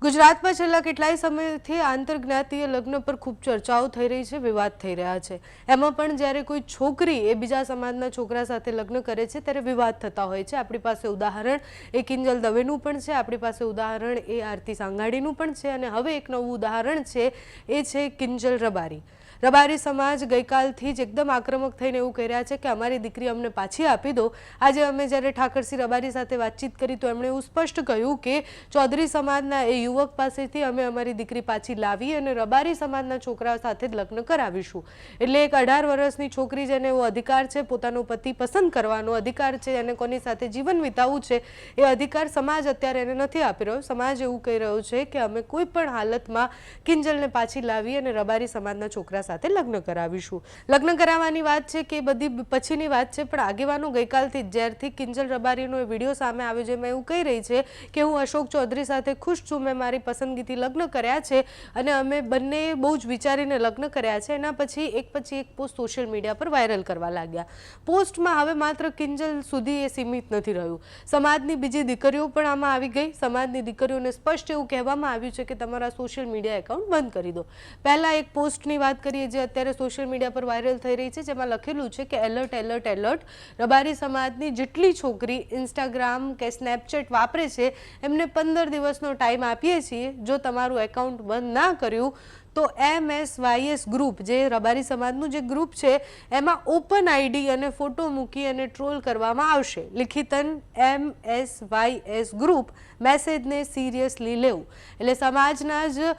ગુજરાતમાં છેલ્લા કેટલાય સમયથી આંતરજ્ઞાતીય લગ્ન પર ખૂબ ચર્ચાઓ થઈ રહી છે, વિવાદ થઈ રહ્યા છે। એમાં પણ જ્યારે કોઈ છોકરી એ બીજા સમાજના છોકરા સાથે લગ્ન કરે છે ત્યારે વિવાદ થતા હોય છે। આપણી પાસે ઉદાહરણ એ કિંજલ દવેનું પણ છે, આપણી પાસે ઉદાહરણ એ આરતી સાંગાણીનું પણ છે અને હવે એક નવું ઉદાહરણ છે એ છે કિંજલ રબારી। રબારી સમાજ ગઈકાલથી જ એકદમ આક્રમક થઈને એવું કહી રહ્યા છે કે અમારી દીકરી અમને પાછી આપી દો। આજે અમે જ્યારે ઠાકરસિંહ રબારી સાથે વાતચીત કરી તો એમણે એવું સ્પષ્ટ કહ્યું કે ચૌધરી સમાજના એ યુવક પાસેથી અમે અમારી દીકરી પાછી લાવી અને રબારી સમાજના છોકરા સાથે જ લગ્ન કરાવીશું। એટલે એક 18 વર્ષની છોકરી જેને એવો અધિકાર છે પોતાનો પતિ પસંદ કરવાનો અધિકાર છે અને કોની સાથે જીવન વિતાવવું છે એ અધિકાર સમાજ અત્યારે એને નથી આપી રહ્યો। સમાજ એવું કહી રહ્યો છે કે અમે કોઈ પણ હાલતમાં કિંજલને પાછી લાવી અને રબારી સમાજના છોકરા સાથે લગ્ન કરાવીશું। લગ્ન કરાવવાની વાત છે કે બધી પછીની વાત છે, પણ આગેવાનો ગઈકાલથી જ્યારથી કિંજલ રબારીનો વિડીયો સામે આવ્યો છે એમાં એવું કહી રહી છે કે હું અશોક ચૌધરી સાથે ખુશ છું, મેં મારી પસંદગીથી લગ્ન કર્યા છે અને અમે બંને બહુ જ વિચારીને લગ્ન કર્યા છે। એના પછી એક પોસ્ટ સોશિયલ મીડિયા પર વાયરલ કરવા લાગ્યા। પોસ્ટમાં હવે માત્ર કિંજલ સુધી એ સીમિત નથી રહ્યું, સમાજની બીજી દીકરીઓ પણ આમાં આવી ગઈ। સમાજની દીકરીઓને સ્પષ્ટ એવું કહેવામાં આવ્યું છે કે તમારા સોશિયલ મીડિયા એકાઉન્ટ બંધ કરી દો। પહેલા એક પોસ્ટની વાત કરીએ જે અત્યારે સોશિયલ મીડિયા પર વાયરલ થઈ રહી છે, જેમાં લખેલું છે કે એલર્ટ એલર્ટ એલર્ટ, રબારી સમાજની જેટલી છોકરી ઇન્સ્ટાગ્રામ કે સ્નેપચેટ વાપરે છે એમને 15 દિવસનો ટાઈમ આપીએ છીએ। જો તમારું એકાઉન્ટ બંધ ના કર્યું તો MSYS ગ્રુપ જે રબારી સમાજનું જે ગ્રુપ છે એમાં ઓપન આઈડી અને ફોટો મૂકી અને ટ્રોલ કરવામાં આવશે। લિખિતન MSYS ગ્રુપ મેસેજને સિરિયસલી લેવું। એટલે સમાજના જ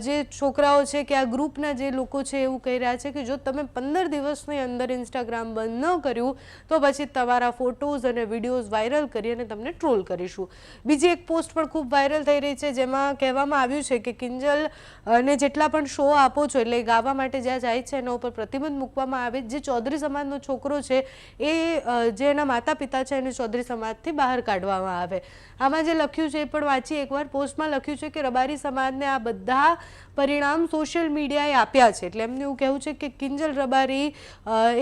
જે છોકરાઓ છે કે આ ગ્રુપના જે લોકો છે એવું કહી રહ્યા છે કે જો તમે 15 દિવસની અંદર ઇન્સ્ટાગ્રામ બંધ ન કર્યું તો પછી તમારા ફોટોઝ અને વિડીયોઝ વાયરલ કરી અને તમને ટ્રોલ કરીશું। બીજી એક પોસ્ટ પણ ખૂબ વાયરલ થઈ રહી છે જેમાં કહેવામાં આવ્યું છે કે કિંજલ ને જેટલા પણ શો આપો છો એટલે ગાવા માટે જ્યાં જાય છે એના ઉપર પ્રતિબંધ મૂકવામાં આવે। જે ચૌધરી સમાજનો છોકરો છે એ જે એના માતા પિતા છે એને ચૌધરી સમાજથી બહાર કાઢવામાં આવે। આમાં જે લખ્યું છે એ પણ વાંચી એકવાર। પોસ્ટમાં લખ્યું છે કે રબારી સમાજને આ બધા પરિણામ સોશિયલ મીડિયાએ આપ્યા છે। એટલે એમને એવું કહેવું છે કે કિંજલ રબારી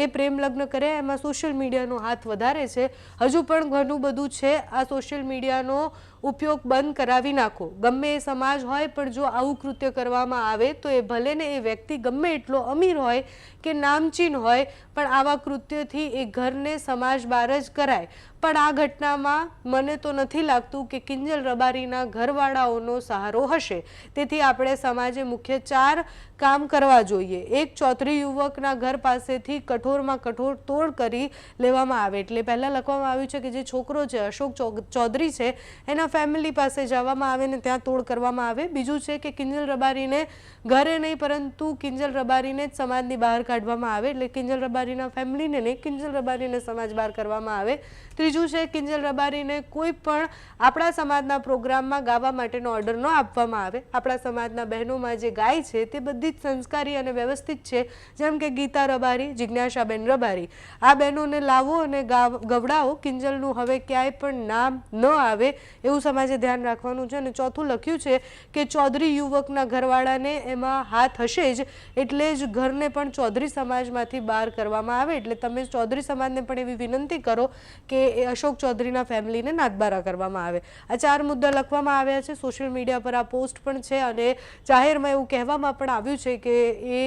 એ પ્રેમ લગ્ન કરે એમાં સોશિયલ મીડિયાનો હાથ વધારે છે। હજુ પણ ઘણું બધું છે, આ સોશિયલ મીડિયાનો ઉપયોગ બંધ કરાવી નાખો। ગમે એ સમાજ હોય પણ જો આવું કૃત્ય કરવામાં આવે તો એ ભલે ને એ વ્યક્તિ ગમે એટલો અમીર હોય કે નામચીન હોય પણ આવા કૃત્યથી એ ઘરને સમાજ બહાર જ કરાય। પણ આ ઘટનામાં મને તો નથી લાગતું કે કિંજલ રબારીના ઘરવાળાઓનો સહારો હશે। તેથી આપણે સમાજે મુખ્ય 4 કામ કરવા જોઈએ। એક, ચૌધરી યુવકના ઘર પાસેથી કઠોરમાં કઠોર તોડ કરી લેવામાં આવે। એટલે પહેલાં લખવામાં આવ્યું છે કે જે છોકરો છે અશોક ચૌધરી છે એના ફેમિલી પાસે જવામાં આવે ને ત્યાં તોડ કરવામાં આવે। બીજું છે કે કિંજલ રબારીને ઘરે નહીં પરંતુ કિંજલ રબારીને જ સમાજની બહાર કાઢવામાં આવે। એટલે કિંજલ રબારીના ફેમિલીને નહીં, કિંજલ રબારીને સમાજ બહાર કરવામાં આવે। ત્રીજું છે કિંજલ રબારીને કોઈ પણ આપણા સમાજના પ્રોગ્રામમાં ગાવા માટેનો ઓર્ડર ન આપવામાં આવે। આપણા સમાજના બહેનોમાં જે ગાય છે તે બધી જ સંસ્કારી અને વ્યવસ્થિત છે, જેમ કે ગીતા રબારી, જિજ્ઞાસાબેન રબારી। આ બહેનોને લાવો અને ગવડાવો। કિંજલનું હવે ક્યાંય પણ નામ ન આવે એવું સમાજે ધ્યાન રાખવાનું છે। અને ચોથું લખ્યું છે કે ચૌધરી યુવકના ઘરવાળાને એમાં હાથ હશે જ, એટલે જ ઘરને પણ ચૌધરી સમાજમાંથી બહાર કરવામાં આવે। એટલે તમે ચૌધરી સમાજને પણ એવી વિનંતી કરો કે એ અશોક ચૌધરીના ફેમિલીને નાદબારા કરવામાં આવે। આ 4 મુદ્દા લખવામાં આવ્યા છે, સોશિયલ મીડિયા પર આ પોસ્ટ પણ છે અને જાહેરમાં એવું કહેવામાં પણ આવ્યું છે કે એ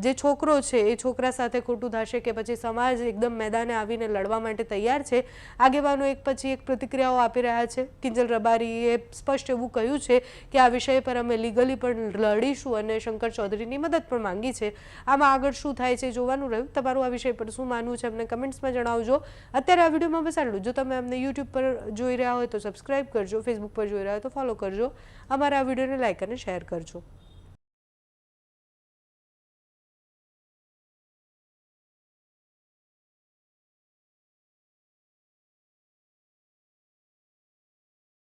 જે છોકરો છે એ છોકરા સાથે ખોટું થશે કે પછી સમાજ એકદમ મેદાને આવીને લડવા માટે તૈયાર છે। આગેવાનો એક પછી એક પ્રતિક્રિયાઓ આપી રહ્યા છે। કિંજલ રબારીએ સ્પષ્ટ એવું કહ્યું છે કે આ વિષય પર અમે લીગલી પણ લડીશું અને શંકર ચૌધરીની મદદ પણ માંગી છે। આમાં આગળ શું થાય છે જોવાનું રહ્યું। તમારું આ વિષય પર શું માનવું છે અમને કમેન્ટ્સમાં જણાવજો। અત્યારે આ વિડીયોમાં બસ આટલું। જો તમે અમને યુટ્યુબ પર જોઈ રહ્યા હોય તો સબસ્ક્રાઈબ કરજો, ફેસબુક પર જોઈ રહ્યા હોય તો ફોલો કરજો, અમારા આ વિડીયોને લાઇક અને શેર કરજો।